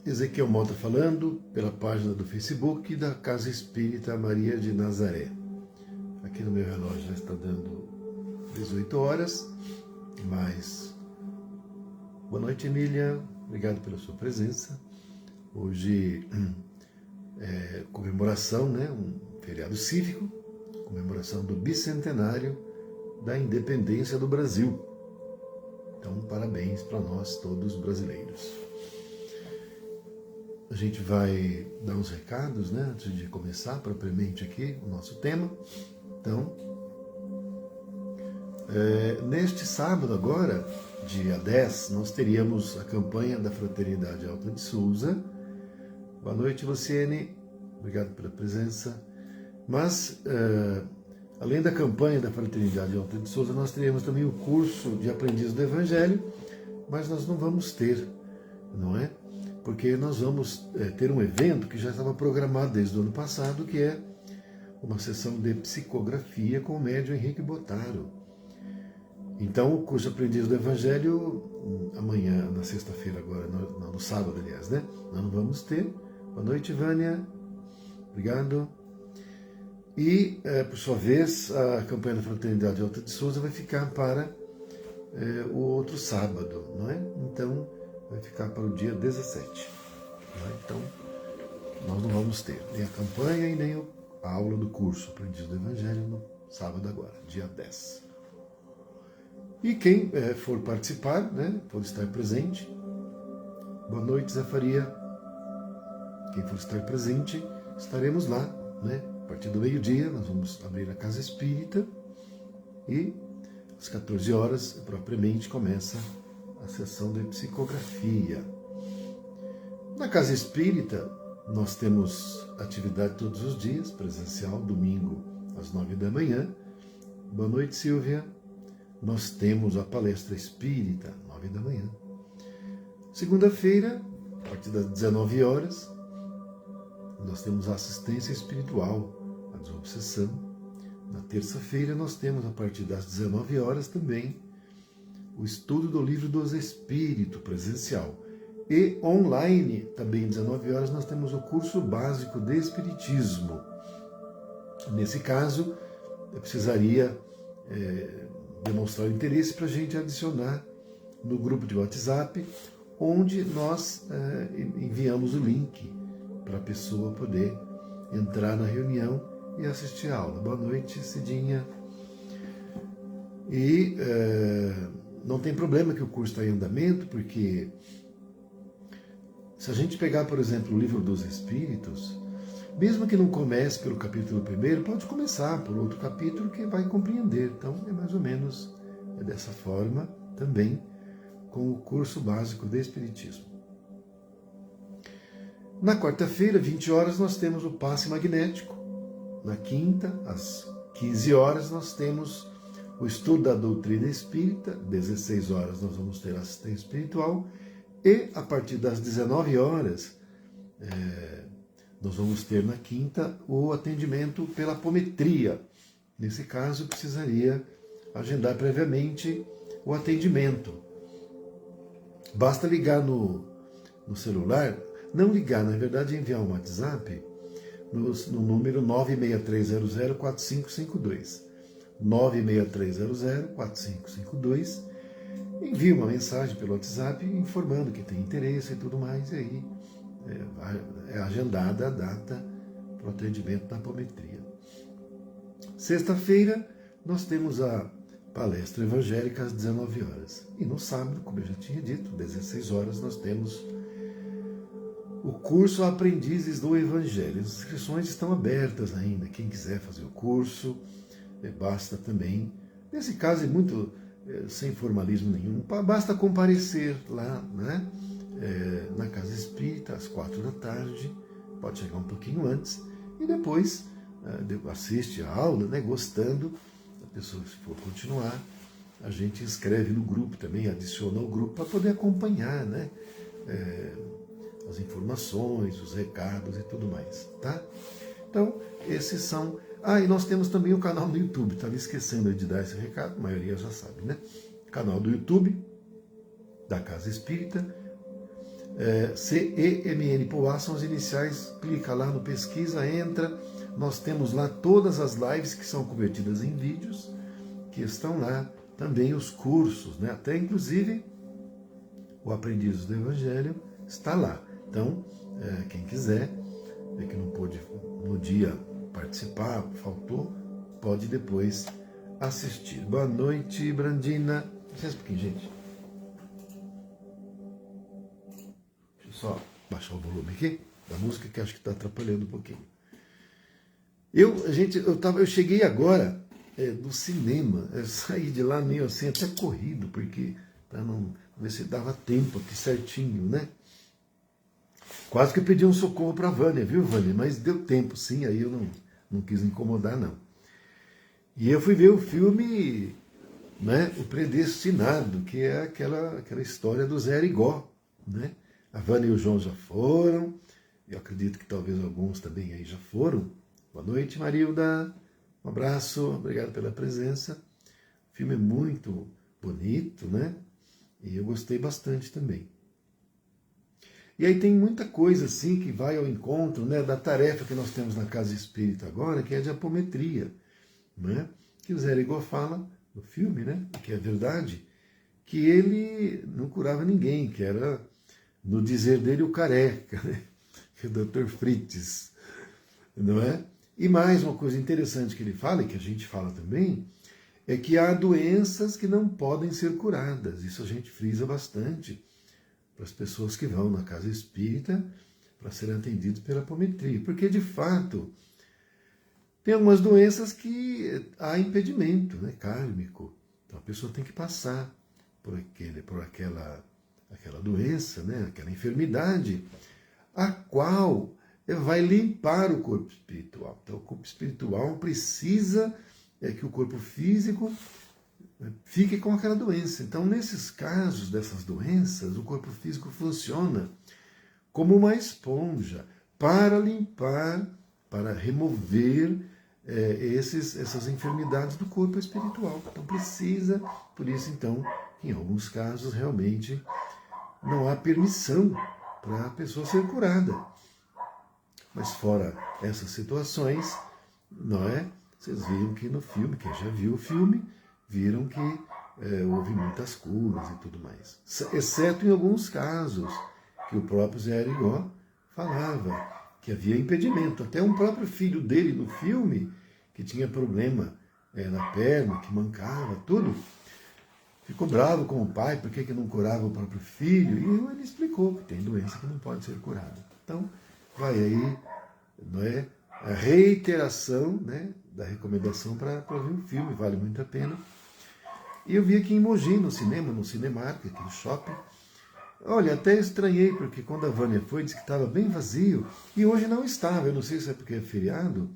Ezequiel Mota falando pela página do Facebook da Casa Espírita Maria de Nazaré. Aqui no meu relógio já está dando 18 horas, mas boa noite, Emília, obrigado pela sua presença. Hoje é comemoração, né, um feriado cívico, comemoração do bicentenário da independência do Brasil. Então, parabéns para nós todos brasileiros. A gente vai dar uns recados, né, antes de começar propriamente aqui o nosso tema. Então, neste sábado agora, dia 10, nós teríamos a campanha da Fraternidade Alta de Souza. Boa noite, Luciene, obrigado pela presença. Mas, além da campanha da Fraternidade Alta de Souza, nós teríamos também o curso de Aprendiz do Evangelho, mas nós não vamos ter, não é? Porque nós vamos ter um evento que já estava programado desde o ano passado, que é uma sessão de psicografia com o médium Henrique Botaro. Então, o curso Aprendiz do Evangelho, amanhã, na sexta-feira agora, no sábado, aliás, né? Nós não vamos ter. Boa noite, Vânia. Obrigado. E, por sua vez, a campanha da Fraternidade Alta de Souza vai ficar para o outro sábado, não é? Então, vai ficar para o dia 17. Não é? Então, nós não vamos ter nem a campanha e nem a aula do curso Aprendiz do Evangelho no sábado agora, dia 10. E quem for participar, né, for estar presente, boa noite, Zé Faria. Quem for estar presente, estaremos lá, né? A partir do meio-dia, nós vamos abrir a Casa Espírita e às 14 horas, propriamente, começa a sessão de psicografia. Na Casa Espírita, nós temos atividade todos os dias, presencial, domingo às 9 da manhã. Boa noite, Silvia. Nós temos a palestra espírita, 9 da manhã. Segunda-feira, a partir das 19 horas, nós temos a assistência espiritual, a desobsessão. Na terça-feira, nós temos, a partir das 19 horas também, o estudo do Livro dos Espíritos, presencial. E online, também às 19 horas, nós temos o curso básico de Espiritismo. Nesse caso, eu precisaria demonstrar o interesse para a gente adicionar no grupo de WhatsApp, onde nós enviamos o link para a pessoa poder entrar na reunião e assistir a aula. Boa noite, Cidinha. E não tem problema que o curso está em andamento, porque se a gente pegar, por exemplo, o Livro dos Espíritos, mesmo que não comece pelo capítulo 1, pode começar por outro capítulo que vai compreender. Então, é mais ou menos dessa forma também com o curso básico de Espiritismo. Na quarta-feira, 20 horas, nós temos o passe magnético. Na quinta, às 15 horas, nós temos o estudo da doutrina espírita. 16 horas, nós vamos ter assistência espiritual. E, a partir das 19 horas, nós vamos ter na quinta o atendimento pela apometria. Nesse caso, precisaria agendar previamente o atendimento. Basta ligar no celular, não ligar, na verdade, enviar um WhatsApp no número 963004552. 963004552. Envie uma mensagem pelo WhatsApp informando que tem interesse e tudo mais, e aí é agendada a data para o atendimento da apometria. Sexta-feira, nós temos a palestra evangélica às 19 horas. E no sábado, como eu já tinha dito, 16 horas, nós temos o curso Aprendizes do Evangelho. As inscrições estão abertas ainda. Quem quiser fazer o curso, basta também. Nesse caso é muito sem formalismo nenhum. Basta comparecer lá, né? Na Casa Espírita, às 4 da tarde, pode chegar um pouquinho antes, e depois assiste a aula, né, gostando. A pessoa, se for continuar, a gente inscreve no grupo também, adiciona o grupo para poder acompanhar, né, as informações, os recados e tudo mais, tá? Então, esses são... e nós temos também o canal no YouTube, estava esquecendo de dar esse recado, a maioria já sabe, né? Canal do YouTube, da Casa Espírita. CEMN Poá são as iniciais, clica lá no pesquisa, entra, nós temos lá todas as lives que são convertidas em vídeos, que estão lá, também os cursos, né? Até inclusive o Aprendizes do Evangelho está lá. Então, quem quiser, que não pôde no dia participar, faltou, pode depois assistir. Boa noite, Brandina. Licença um pouquinho, gente. Deixa eu só baixar o volume aqui da música, que acho que está atrapalhando um pouquinho. Eu cheguei agora do cinema. Eu saí de lá meio assim, até corrido, porque para não ver se dava tempo aqui certinho, né? Quase que eu pedi um socorro para a Vânia, viu, Vânia? Mas deu tempo, sim, aí eu não quis incomodar, não. E eu fui ver o filme, né, O Predestinado, que é aquela história do Zé Arigó, né? A Vânia e o João já foram, eu acredito que talvez alguns também aí já foram. Boa noite, Marilda. Um abraço, obrigado pela presença. O filme é muito bonito, né? E eu gostei bastante também. E aí tem muita coisa assim que vai ao encontro, né, da tarefa que nós temos na Casa Espírita agora, que é de apometria, né? Que o Zé Arigó fala no filme, né, que é verdade, que ele não curava ninguém, que era, no dizer dele, o careca, né? Que é o Dr. Fritz, não é? E mais uma coisa interessante que ele fala, e que a gente fala também, é que há doenças que não podem ser curadas. Isso a gente frisa bastante para as pessoas que vão na casa espírita para serem atendidos pela apometria. Porque, de fato, tem algumas doenças que há impedimento, né, kármico. Então a pessoa tem que passar por aquela doença, né, aquela enfermidade, a qual vai limpar o corpo espiritual. Então o corpo espiritual precisa que o corpo físico fique com aquela doença. Então, nesses casos dessas doenças, o corpo físico funciona como uma esponja para limpar, para remover essas enfermidades do corpo espiritual. Então, precisa, por isso, então, em alguns casos, realmente não há permissão para a pessoa ser curada. Mas fora essas situações, não é? Vocês viram que no filme, quem já viu o filme, viram que houve muitas curas e tudo mais. Exceto em alguns casos, que o próprio Zé Arigó falava que havia impedimento. Até um próprio filho dele no filme, que tinha problema na perna, que mancava, tudo, ficou bravo com o pai, por que não curava o próprio filho, e ele explicou que tem doença que não pode ser curada. Então, vai aí, não é? A reiteração, né, da recomendação para ver o filme, vale muito a pena. E eu vi aqui em Mogi, no cinema, no Cinemark, aqui no shopping. Olha, até estranhei, porque quando a Vânia foi, disse que estava bem vazio, e hoje não estava. Eu não sei se é porque é feriado,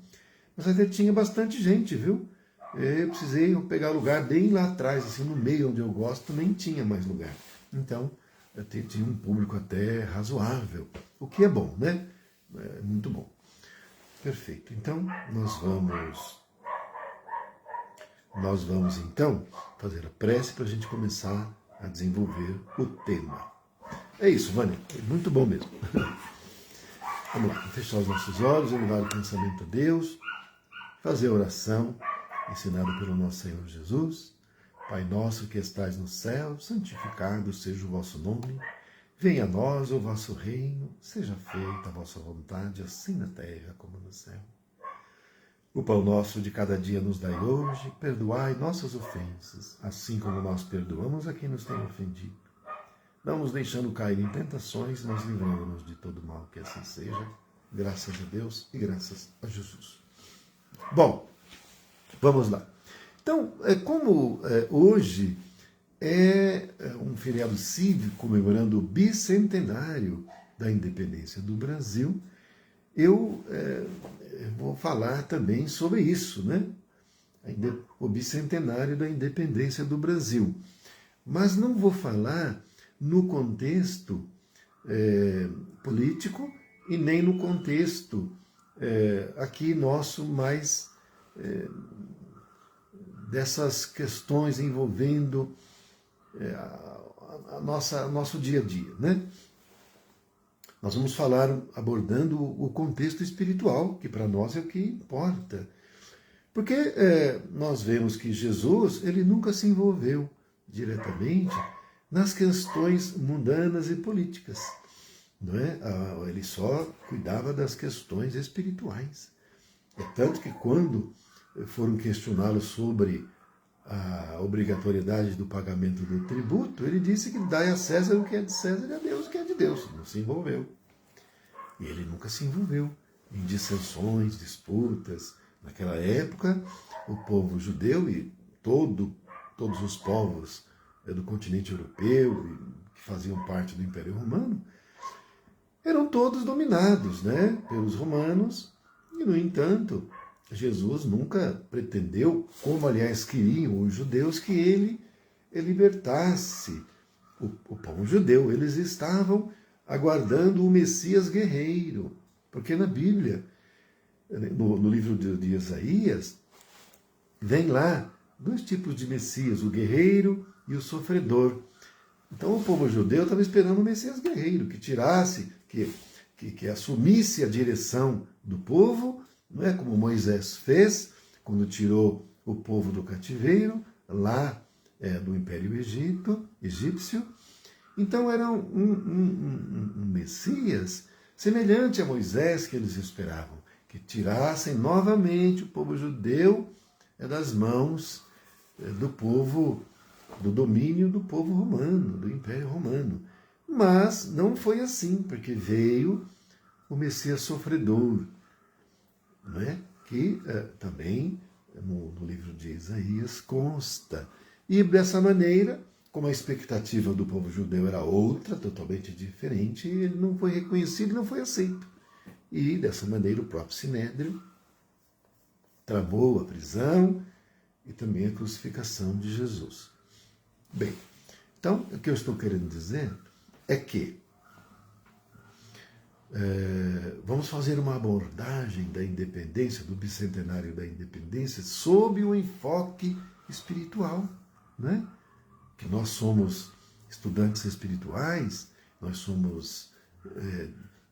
mas até tinha bastante gente, viu? Eu precisei pegar lugar bem lá atrás, assim, no meio onde eu gosto, nem tinha mais lugar. Então, tinha um público até razoável, o que é bom, né? É muito bom. Perfeito. Então, nós vamos então fazer a prece para a gente começar a desenvolver o tema. É isso, Vânia. Muito bom mesmo. Vamos lá. Fechar os nossos olhos, elevar o pensamento a Deus, fazer a oração ensinada pelo nosso Senhor Jesus. Pai nosso que estais no céu, santificado seja o vosso nome. Venha a nós o vosso reino, seja feita a vossa vontade, assim na terra como no céu. O pão nosso de cada dia nos dai hoje, perdoai nossas ofensas, assim como nós perdoamos a quem nos tem ofendido. Não nos deixando cair em tentações, mas livrando-nos de todo mal, que assim seja. Graças a Deus e graças a Jesus. Bom, vamos lá. Então, como hoje é um feriado cívico comemorando o bicentenário da independência do Brasil, eu vou falar também sobre isso, né? O bicentenário da independência do Brasil. Mas não vou falar no contexto político e nem no contexto aqui nosso mais dessas questões envolvendo nosso dia a dia, né? nós vamos falar abordando o contexto espiritual, que para nós é o que importa. Porque nós vemos que Jesus, ele nunca se envolveu diretamente nas questões mundanas e políticas. Não é? Ele só cuidava das questões espirituais. É tanto que quando foram questioná-lo sobre a obrigatoriedade do pagamento do tributo, ele disse que dai a César o que é de César e a Deus o que é de Deus. Não se envolveu. E ele nunca se envolveu em dissensões, disputas. Naquela época, o povo judeu e todos os povos do continente europeu que faziam parte do Império Romano eram todos dominados, né, pelos romanos. E, no entanto, Jesus nunca pretendeu, como aliás queriam os judeus, que ele libertasse o povo judeu. Eles estavam aguardando o Messias guerreiro, porque na Bíblia, no livro de Isaías, vem lá 2 tipos de Messias, o guerreiro e o sofredor. Então o povo judeu estava esperando o Messias guerreiro, que tirasse, que assumisse a direção do povo, não é como Moisés fez quando tirou o povo do cativeiro, lá do Império Egípcio. Então era um Messias semelhante a Moisés que eles esperavam, que tirassem novamente o povo judeu das mãos do povo, do domínio do povo romano, do Império Romano. Mas não foi assim, porque veio o Messias sofredor, não é? Que também no livro de Isaías consta. E dessa maneira, como a expectativa do povo judeu era outra, totalmente diferente, ele não foi reconhecido e não foi aceito. E dessa maneira o próprio Sinédrio tramou a prisão e também a crucificação de Jesus. Bem, então o que eu estou querendo dizer é que vamos fazer uma abordagem da independência, do bicentenário da independência, sob o enfoque espiritual, né? Que nós somos estudantes espirituais, nós somos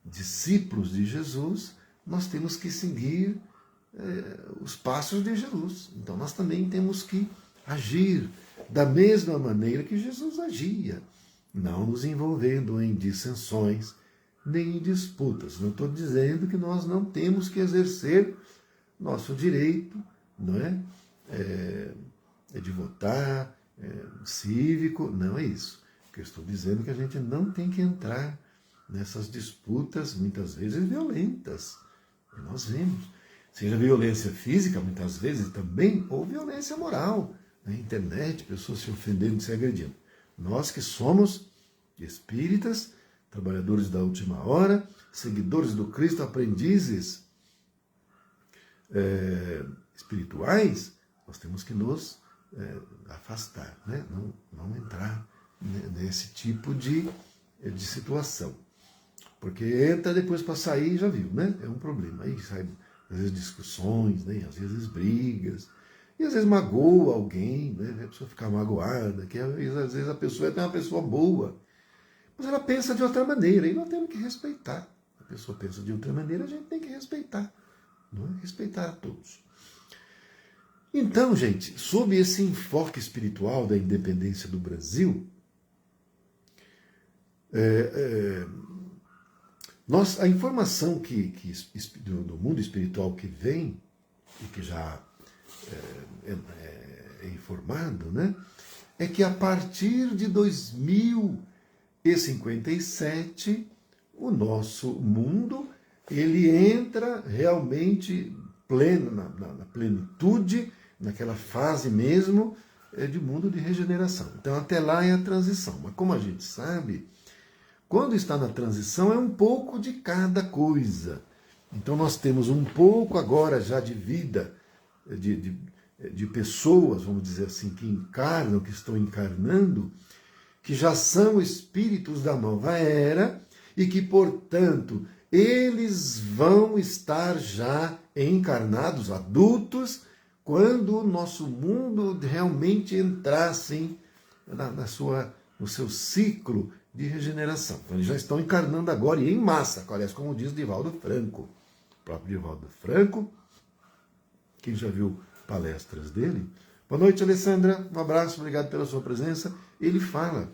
discípulos de Jesus, nós temos que seguir os passos de Jesus. Então nós também temos que agir da mesma maneira que Jesus agia, não nos envolvendo em dissensões, nem em disputas. Não estou dizendo que nós não temos que exercer nosso direito, não é? De votar, cívico, não é isso. O que eu estou dizendo é que a gente não tem que entrar nessas disputas, muitas vezes violentas. E nós vemos, seja violência física, muitas vezes também, ou violência moral, na internet, pessoas se ofendendo, se agredindo. Nós que somos espíritas, trabalhadores da última hora, seguidores do Cristo, aprendizes espirituais, nós temos que nos afastar, né? Não entrar nesse tipo de situação. Porque entra depois para sair, já viu, né? É um problema. Aí sai, às vezes, discussões, né? Às vezes brigas, e às vezes magoa alguém, né? A pessoa fica magoada, que às vezes a pessoa é até uma pessoa boa, mas ela pensa de outra maneira, e nós temos que respeitar. A pessoa pensa de outra maneira, a gente tem que respeitar, não é? Respeitar a todos. Então, gente, sob esse enfoque espiritual da independência do Brasil, a informação do mundo espiritual que vem, e que já é informado, né, é que a partir de 2057, o nosso mundo ele entra realmente pleno, na plenitude, naquela fase mesmo de mundo de regeneração. Então até lá é a transição. Mas como a gente sabe, quando está na transição é um pouco de cada coisa. Então nós temos um pouco agora já de vida, de pessoas, vamos dizer assim, que encarnam, que estão encarnando, que já são espíritos da nova era e que, portanto, eles vão estar já encarnados, adultos, quando o nosso mundo realmente entrar assim, no seu ciclo de regeneração. Então eles já estão encarnando agora e em massa, aliás, como diz Divaldo Franco. O próprio Divaldo Franco, quem já viu palestras dele. Boa noite, Alessandra. Um abraço, obrigado pela sua presença. Ele fala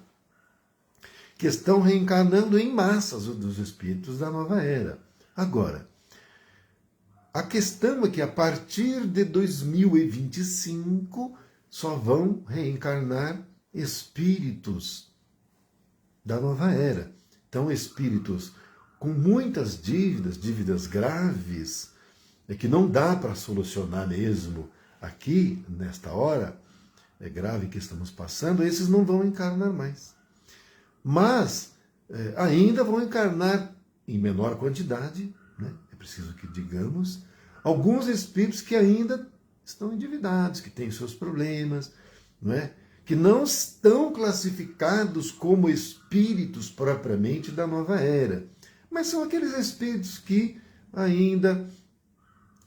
que estão reencarnando em massas dos espíritos da nova era. Agora, a questão é que a partir de 2025 só vão reencarnar espíritos da nova era. Então, espíritos com muitas dívidas graves, que não dá para solucionar mesmo aqui, nesta hora, é grave que estamos passando, esses não vão encarnar mais. Mas ainda vão encarnar em menor quantidade, né? É preciso que digamos, alguns espíritos que ainda estão endividados, que têm seus problemas, não é? Que não estão classificados como espíritos propriamente da nova era, mas são aqueles espíritos que ainda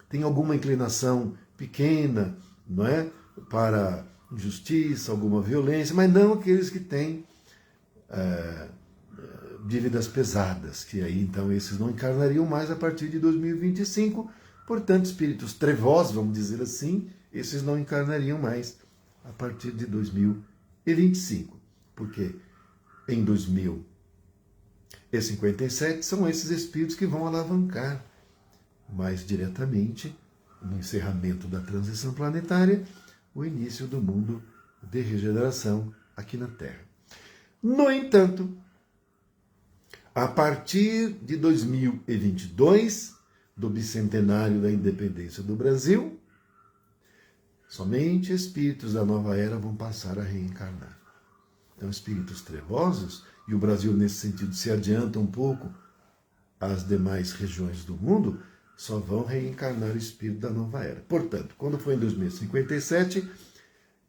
têm alguma inclinação pequena, não é? Para injustiça, alguma violência, mas não aqueles que têm dívidas pesadas, que aí então esses não encarnariam mais a partir de 2025, portanto espíritos trevosos, vamos dizer assim, esses não encarnariam mais a partir de 2025, porque em 2057 são esses espíritos que vão alavancar mais diretamente, no encerramento da transição planetária, o início do mundo de regeneração aqui na Terra. No entanto, a partir de 2022, do bicentenário da independência do Brasil, somente espíritos da nova era vão passar a reencarnar. Então, espíritos trevosos, e o Brasil, nesse sentido, se adianta um pouco às demais regiões do mundo, só vão reencarnar o espírito da nova era. Portanto, quando for em 2057,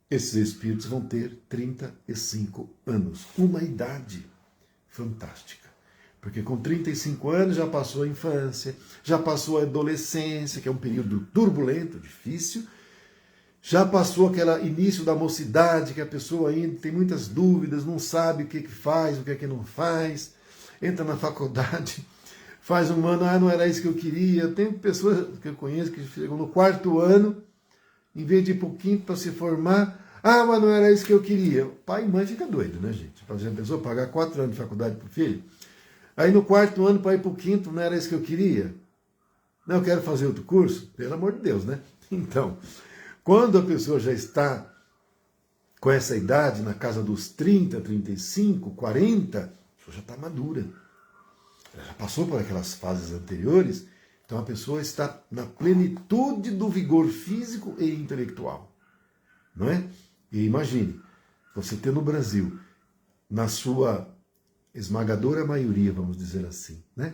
esses espíritos vão ter 35 anos. Uma idade fantástica. Porque com 35 anos já passou a infância, já passou a adolescência, que é um período turbulento, difícil, já passou aquele início da mocidade, que a pessoa ainda tem muitas dúvidas, não sabe o que faz, o que não faz, entra na faculdade, faz um ano, não era isso que eu queria. Tem pessoas que eu conheço que chegam no 4º ano, em vez de ir para o 5º para se formar, mas não era isso que eu queria. Pai e mãe fica doido, né, gente? Para a pessoa pagar 4 anos de faculdade para o filho. Aí no 4º ano para ir para o 5º, não era isso que eu queria? Não, eu quero fazer outro curso? Pelo amor de Deus, né? Então, quando a pessoa já está com essa idade, na casa dos 30, 35, 40, a pessoa já está madura. Ela já passou por aquelas fases anteriores, então a pessoa está na plenitude do vigor físico e intelectual. Não é? E imagine, você ter no Brasil, na sua esmagadora maioria, vamos dizer assim, né?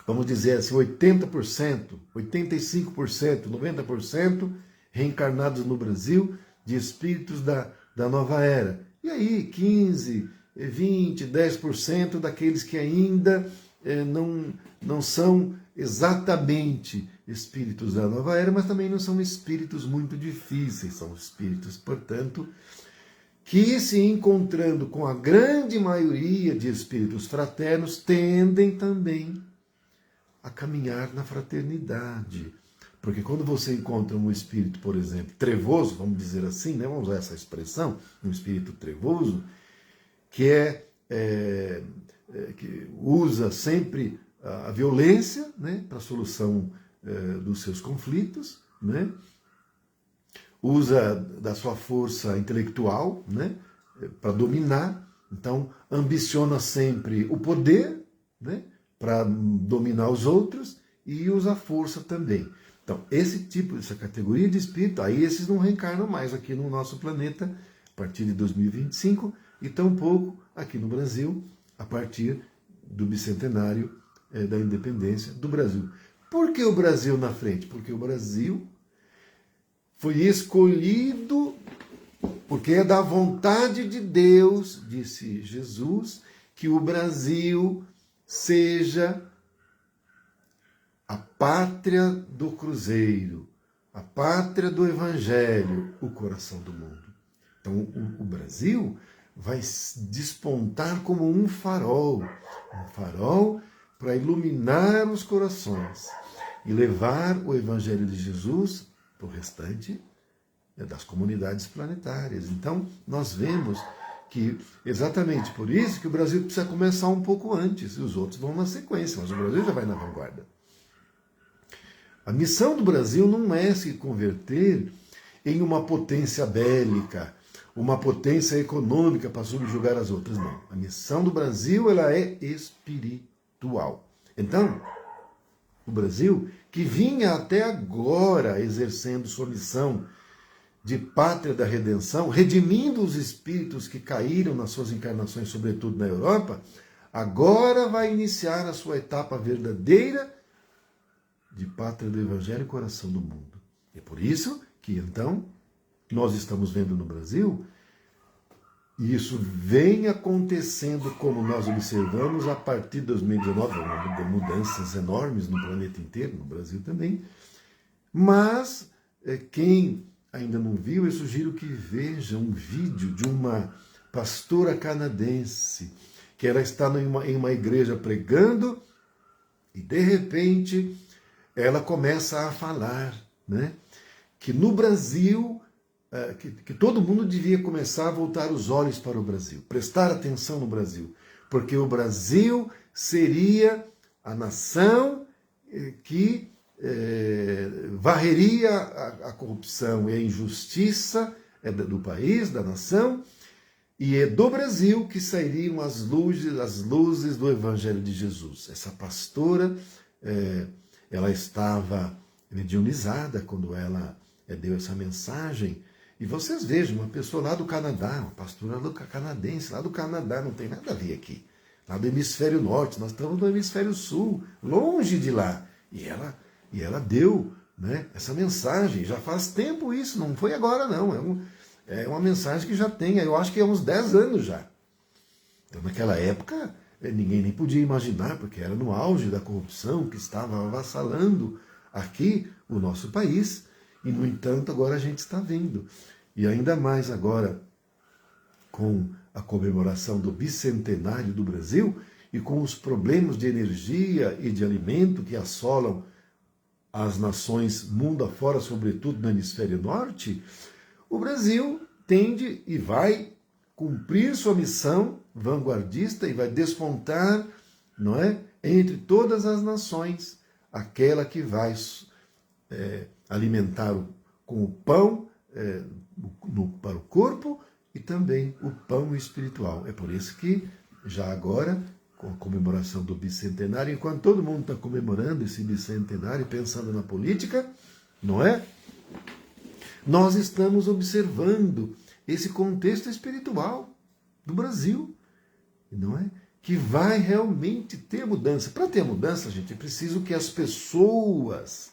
Vamos dizer assim, 80%, 85%, 90% reencarnados no Brasil de espíritos da nova era. E aí, 15%, 20%, 10% daqueles que ainda não são exatamente espíritos da nova era, mas também não são espíritos muito difíceis, são espíritos, portanto, que se encontrando com a grande maioria de espíritos fraternos, tendem também a caminhar na fraternidade. Porque quando você encontra um espírito, por exemplo, trevoso, vamos dizer assim, né? Vamos usar essa expressão, um espírito trevoso, que que usa sempre a violência, né, para a solução dos seus conflitos, né? Usa da sua força intelectual, né, para dominar, então ambiciona sempre o poder, né, para dominar os outros, e usa a força também. Então, essa categoria de espírito, aí esses não reencarnam mais aqui no nosso planeta a partir de 2025, e tampouco aqui no Brasil a partir do bicentenário da independência do Brasil. Por que o Brasil na frente? Porque o Brasil foi escolhido, porque é da vontade de Deus, disse Jesus, que o Brasil seja a pátria do cruzeiro, a pátria do evangelho, o coração do mundo. Então o Brasil vai despontar como um farol para iluminar os corações e levar o Evangelho de Jesus para o restante das comunidades planetárias. Então, nós vemos que exatamente por isso que o Brasil precisa começar um pouco antes, e os outros vão na sequência, mas o Brasil já vai na vanguarda. A missão do Brasil não é se converter em uma potência bélica, uma potência econômica para subjugar as outras, não. A missão do Brasil, ela é espiritual. Então, o Brasil, que vinha até agora exercendo sua missão de pátria da redenção, redimindo os espíritos que caíram nas suas encarnações, sobretudo na Europa, agora vai iniciar a sua etapa verdadeira de pátria do Evangelho e coração do mundo. É por isso que, então, nós estamos vendo no Brasil, e isso vem acontecendo, como nós observamos, a partir de 2019, mudanças enormes no planeta inteiro, no Brasil também, mas quem ainda não viu, eu sugiro que veja um vídeo de uma pastora canadense, que ela está em uma igreja pregando, e de repente ela começa a falar, né, que no Brasil, que todo mundo devia começar a voltar os olhos para o Brasil, prestar atenção no Brasil, porque o Brasil seria a nação que varreria a corrupção e a injustiça do país, da nação, e é do Brasil que sairiam as luzes do Evangelho de Jesus. Essa pastora, ela estava mediunizada quando ela deu essa mensagem, e vocês vejam, uma pessoa lá do Canadá, uma pastora canadense, lá do Canadá, não tem nada a ver aqui, lá do hemisfério norte, nós estamos no hemisfério sul, longe de lá, e ela deu, né, essa mensagem, já faz tempo isso, não foi agora não, é uma mensagem que já tem, eu acho que é uns 10 anos já. Então naquela época ninguém nem podia imaginar, porque era no auge da corrupção que estava avassalando aqui o nosso país, e no entanto agora a gente está vendo, e ainda mais agora com a comemoração do bicentenário do Brasil, e com os problemas de energia e de alimento que assolam as nações mundo afora, sobretudo no hemisfério norte, o Brasil tende e vai cumprir sua missão vanguardista e vai despontar, não é, entre todas as nações, aquela que vai alimentar com o pão para o corpo e também o pão espiritual. É por isso que já agora, com a comemoração do bicentenário, enquanto todo mundo está comemorando esse bicentenário, pensando na política, não é? Nós estamos observando esse contexto espiritual do Brasil, não é? Que vai realmente ter mudança. Para ter mudança, gente, é preciso que as pessoas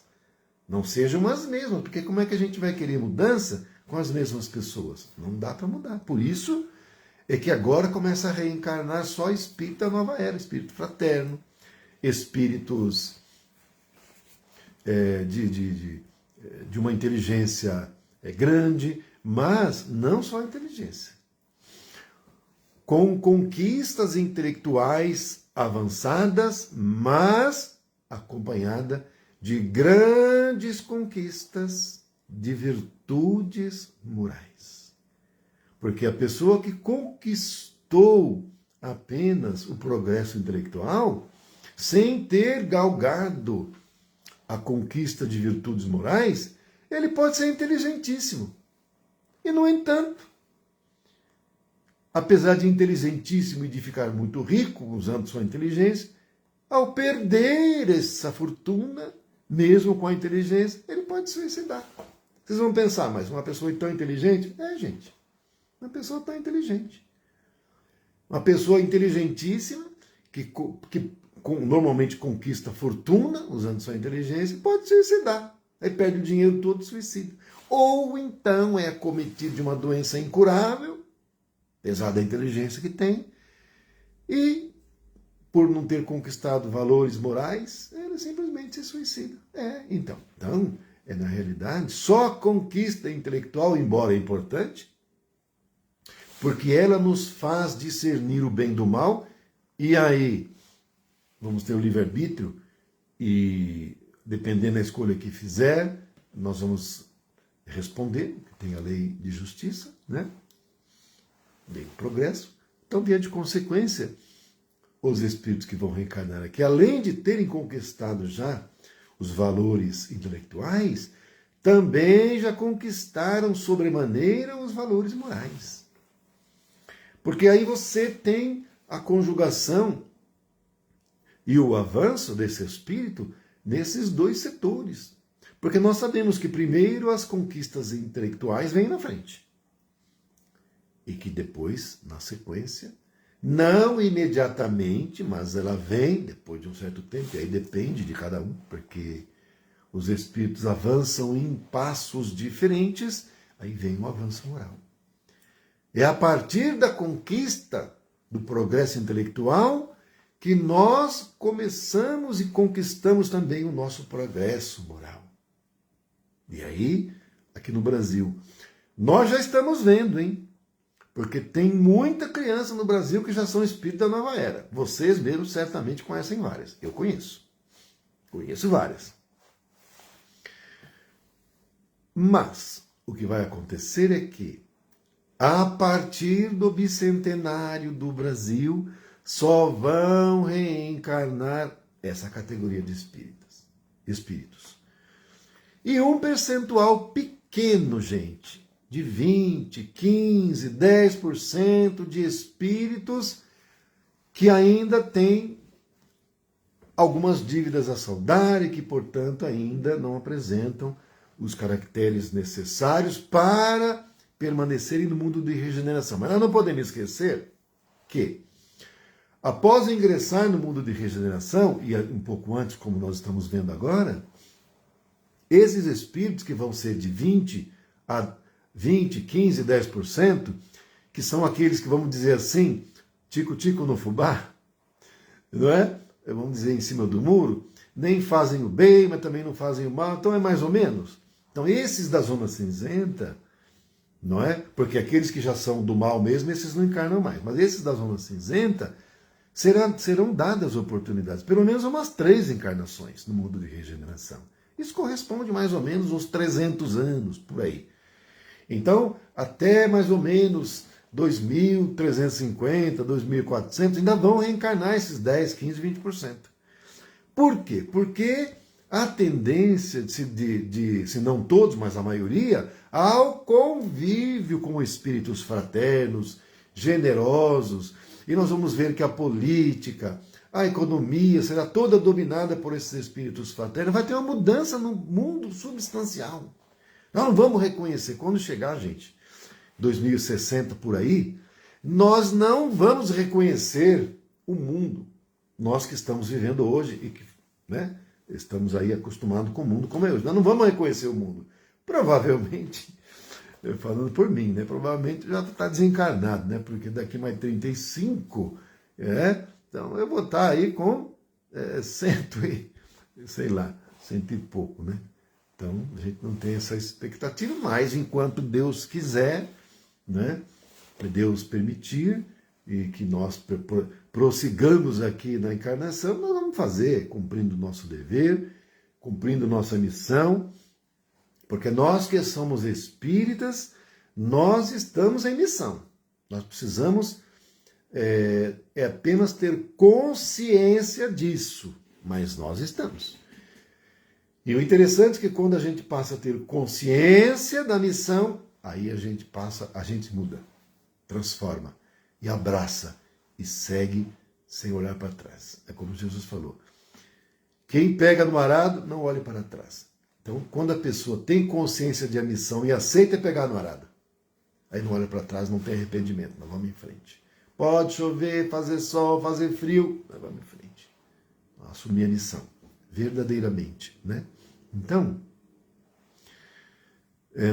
não sejam as mesmas, porque como é que a gente vai querer mudança com as mesmas pessoas? Não dá para mudar. Por isso é que agora começa a reencarnar só espírito da nova era, espírito fraterno, espíritos de uma inteligência grande, mas não só inteligência. Com conquistas intelectuais avançadas, mas acompanhada de grandes conquistas de virtudes morais. Porque a pessoa que conquistou apenas o progresso intelectual, sem ter galgado a conquista de virtudes morais, ele pode ser inteligentíssimo. E, no entanto, apesar de inteligentíssimo e de ficar muito rico usando sua inteligência, ao perder essa fortuna, mesmo com a inteligência, ele pode se suicidar. Vocês vão pensar, mas uma pessoa tão inteligente? Gente, uma pessoa tão inteligente. Uma pessoa inteligentíssima, que normalmente conquista fortuna, usando sua inteligência, pode se suicidar. Aí perde o dinheiro todo e suicida. Ou então é acometido de uma doença incurável, apesar da inteligência que tem, e por não ter conquistado valores morais, ele simplesmente se suicida. Então, na realidade, só a conquista intelectual, embora importante, porque ela nos faz discernir o bem do mal, e aí vamos ter o livre-arbítrio, e dependendo da escolha que fizer, nós vamos responder, tem a lei de justiça, né? Lei do progresso. Então, via de consequência, os espíritos que vão reencarnar aqui, além de terem conquistado já os valores intelectuais, também já conquistaram sobremaneira os valores morais. Porque aí você tem a conjugação e o avanço desse espírito nesses dois setores. Porque nós sabemos que primeiro as conquistas intelectuais vêm na frente. E que depois, na sequência, não imediatamente, mas ela vem depois de um certo tempo, e aí depende de cada um, porque os espíritos avançam em passos diferentes, aí vem o avanço moral. É a partir da conquista do progresso intelectual que nós começamos e conquistamos também o nosso progresso moral. E aí, aqui no Brasil, nós já estamos vendo, hein? Porque tem muita criança no Brasil que já são espíritos da nova era. Vocês mesmos certamente conhecem várias. Eu conheço. Conheço várias. Mas o que vai acontecer é que, a partir do bicentenário do Brasil, só vão reencarnar essa categoria de espíritos. E um percentual pequeno, gente, de 20, 15, 10% de espíritos que ainda têm algumas dívidas a saldar e que, portanto, ainda não apresentam os caracteres necessários para permanecerem no mundo de regeneração. Mas nós não podemos esquecer que, após ingressar no mundo de regeneração, e um pouco antes, como nós estamos vendo agora, esses espíritos que vão ser de 20 a 20, 15, 10%, que são aqueles que, vamos dizer assim, tico-tico no fubá, não é? Vamos dizer, em cima do muro, nem fazem o bem, mas também não fazem o mal, então é mais ou menos. Então esses da zona cinzenta, não é? Porque aqueles que já são do mal mesmo, esses não encarnam mais, mas esses da zona cinzenta serão dadas oportunidades, pelo menos umas 3 encarnações no mundo de regeneração. Isso corresponde mais ou menos aos 300 anos, por aí. Então, até mais ou menos 2.350, 2.400, ainda vão reencarnar esses 10, 15, 20%. Por quê? Porque a tendência, se não todos, mas a maioria, ao convívio com espíritos fraternos, generosos, e nós vamos ver que a política, a economia será toda dominada por esses espíritos fraternos, vai ter uma mudança no mundo substancial. Nós não vamos reconhecer, quando chegar, gente, 2060 por aí, nós não vamos reconhecer o mundo, nós que estamos vivendo hoje e que, né, estamos aí acostumados com o mundo como é hoje. Nós não vamos reconhecer o mundo. Provavelmente, falando por mim, né, provavelmente já está desencarnado, né, porque daqui mais 35, então eu vou estar aí com 100 e pouco, né? Então, a gente não tem essa expectativa, mas enquanto Deus quiser, né, Deus permitir, e que nós prossigamos aqui na encarnação, nós vamos fazer, cumprindo o nosso dever, cumprindo nossa missão, porque nós que somos espíritas, nós estamos em missão. Nós precisamos apenas ter consciência disso, mas nós estamos. E o interessante é que quando a gente passa a ter consciência da missão, aí a gente muda, transforma e abraça e segue sem olhar para trás. É como Jesus falou. Quem pega no arado, não olhe para trás. Então, quando a pessoa tem consciência de a missão e aceita pegar no arado, aí não olha para trás, não tem arrependimento, nós vamos em frente. Pode chover, fazer sol, fazer frio, nós vamos em frente. Assumir a missão, verdadeiramente, né? Então,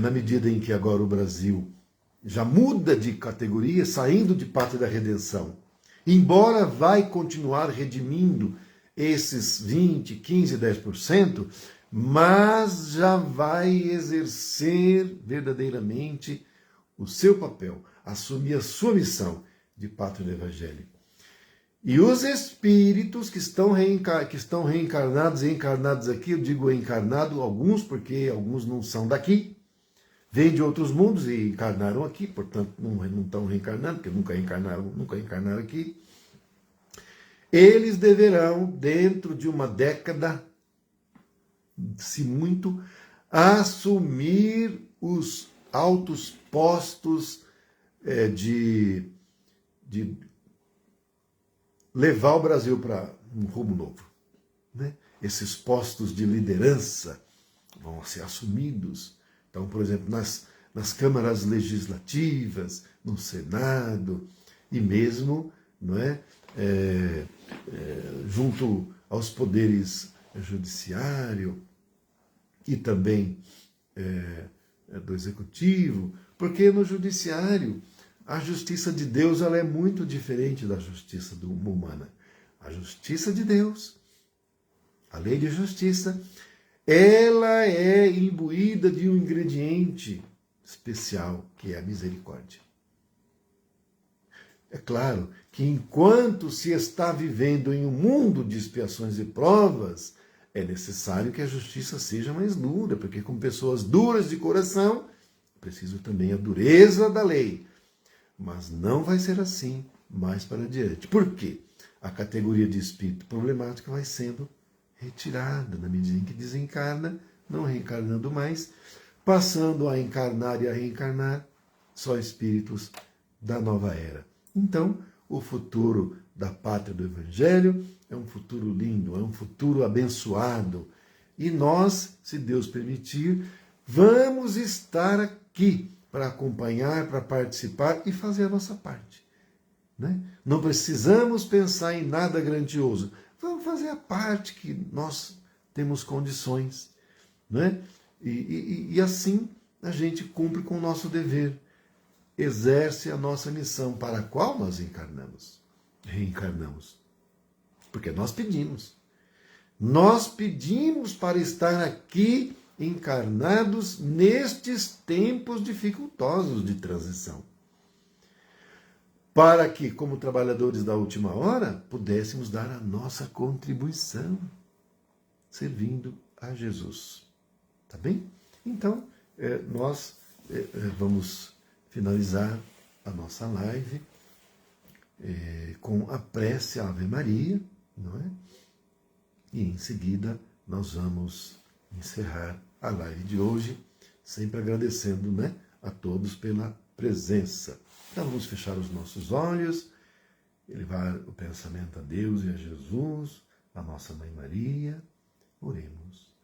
na medida em que agora o Brasil já muda de categoria, saindo de parte da redenção, embora vai continuar redimindo esses 20, 15, 10%, mas já vai exercer verdadeiramente o seu papel. assumir a sua missão de pátria do Evangelho. E os espíritos que estão reencarnados e encarnados aqui, eu digo encarnado, alguns, porque alguns não são daqui, vêm de outros mundos e encarnaram aqui, portanto não estão reencarnando, porque nunca reencarnaram aqui. Eles deverão, dentro de uma década, se muito, assumir os altos postos de levar o Brasil para um rumo novo. Né? Esses postos de liderança vão ser assumidos. Então, por exemplo, nas câmaras legislativas, no Senado, e mesmo, não é, junto aos poderes judiciário e também do executivo, porque no judiciário a justiça de Deus ela é muito diferente da justiça humana. A justiça de Deus, a lei de justiça, ela é imbuída de um ingrediente especial, que é a misericórdia. É claro que enquanto se está vivendo em um mundo de expiações e provas, é necessário que a justiça seja mais dura, porque com pessoas duras de coração, preciso também a dureza da lei. Mas não vai ser assim mais para adiante. Por quê? A categoria de espírito problemático vai sendo retirada na medida em que desencarna, não reencarnando mais, passando a encarnar e a reencarnar só espíritos da nova era. Então, o futuro da pátria do Evangelho é um futuro lindo, é um futuro abençoado. E nós, se Deus permitir, vamos estar aqui para acompanhar, para participar e fazer a nossa parte. Né? Não precisamos pensar em nada grandioso. Vamos fazer a parte que nós temos condições. Né? E assim a gente cumpre com o nosso dever. Exerce a nossa missão para a qual nós reencarnamos. Porque nós pedimos. Nós pedimos para estar aqui encarnados nestes tempos dificultosos de transição. Para que, como trabalhadores da última hora, pudéssemos dar a nossa contribuição, servindo a Jesus. Tá bem? Então, nós vamos finalizar a nossa live com a prece Ave Maria, não é? E em seguida nós vamos encerrar a live de hoje, sempre agradecendo, né, a todos pela presença. Então vamos fechar os nossos olhos, elevar o pensamento a Deus e a Jesus, a nossa Mãe Maria. Oremos.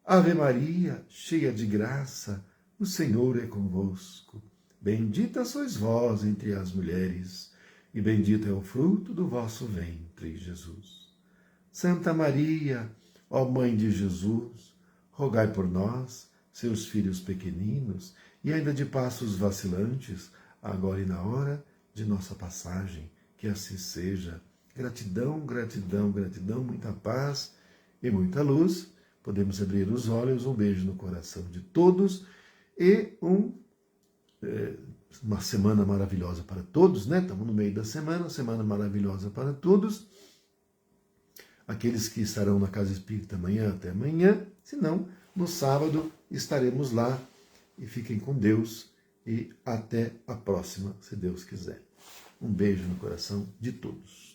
Ave Maria, cheia de graça, o Senhor é convosco. Bendita sois vós entre as mulheres, e bendito é o fruto do vosso ventre, Jesus. Santa Maria, ó Mãe de Jesus, rogai por nós, seus filhos pequeninos, e ainda de passos vacilantes, agora e na hora de nossa passagem, que assim seja. Gratidão, gratidão, gratidão, muita paz e muita luz. Podemos abrir os olhos, um beijo no coração de todos e uma semana maravilhosa para todos, né? Estamos no meio da semana maravilhosa para todos. Aqueles que estarão na Casa Espírita amanhã, até amanhã. Se não, no sábado estaremos lá. E fiquem com Deus e até a próxima, se Deus quiser. Um beijo no coração de todos.